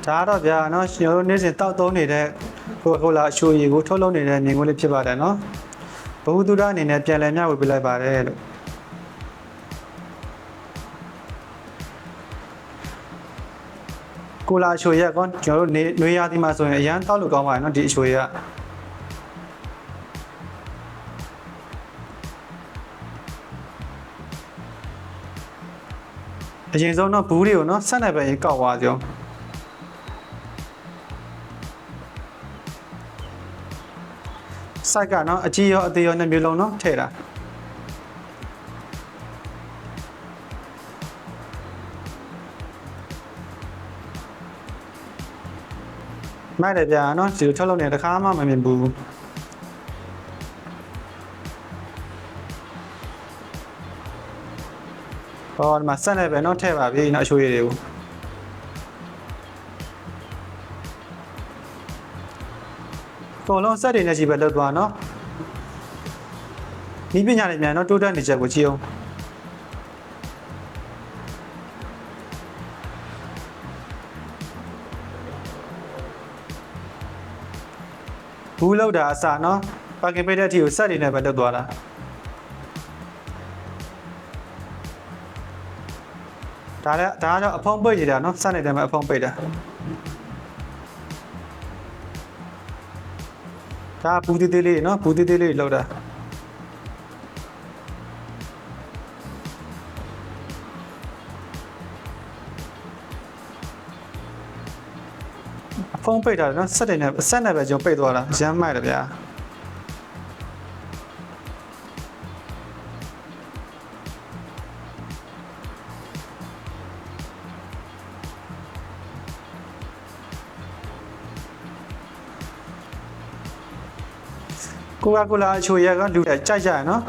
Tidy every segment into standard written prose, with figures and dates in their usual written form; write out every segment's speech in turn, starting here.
ဒါတော့ဗျာနော်ကျွန်တော်တို့နေ့စဉ်တောက်သုံးနေတဲ့ကိုလာအချိုရည်ကိုထုတ်လုပ်နေတဲ့မြင်ကွင်းလေးဖြစ်ပါတယ်နော်ဘဝတုဒ္ဒအနေနဲ့ပြန်လည်မျှဝေပေးလိုက်ပါတယ်လို့ကိုလာအချိုရည်ကကျွန်တော်တို့နွေရာသီမှာဆိုရင်အရန်တောက်လို့ကောင်းပါတယ်နော်ဒီအချိုရည်ကအရင်ဆုံးတော့ဘူးတွေကိုနော်ဆက်နေပဲကောက်သွားကြအောင်စိုက်ကနော်အကြီးရောအသေးရောနှစ်မျိုးလုံးနော်ထည့်တာမိုက်တယ်ဗျာနော်ဒီလိုထုတ်လုပ်နေတခါမှမမြင်ဘူးဟောဒီမှာဆက်နေပဲနော်ထည့်ပါပြီနော်အချိုရည်တွေကိုကောလုံးဆက်တွေနဲ့ကြီးပဲလောက်သွားနော်ဒီပညာတွေမြန်နော်တိုးတက်နေချက်ကိုကြည့်အောင်ဘူးလောက်တာအစနော်ပါကင်ပိတ်တဲ့အထိကိုဆက်တွေနဲ့ပဲလောက်သွားတာဒါကတော့အဖုံးပိတ်နေတာနော်ဆက်နေတယ်မှာအဖုံးပိတ်တာဒါဘူးသေးသေးလေးနော်ဘူးသေးသေးလေးလောက်တာအဖုံးပိတ်တာနော်ဆက်နေပဲကျွန်တော်ပိတ်သွားတာရမ်းမိုက်တယ်ဗျာကိုကာအချိုရည်ကလူကြိုက်ကြရနော်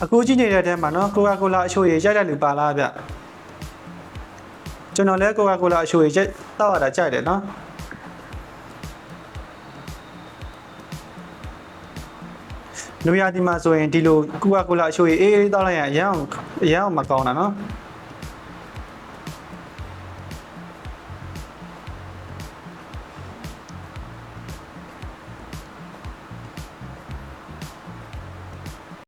အခုကြည့်နေတဲ့အထဲမှာနော်ကိုကာအချိုရည်ကြိုက်တဲ့လူပါလားဗျကျွန်တော်လည်းကိုကာအချိုရည်တောက်ရတာကြိုက်တယ်နော်လူရဒီမှာဆိုရင်ဒီလိုကိုကာအချိုရည်အေးတောက်လိုက်ရင်အရန်မကောင်းတာနော်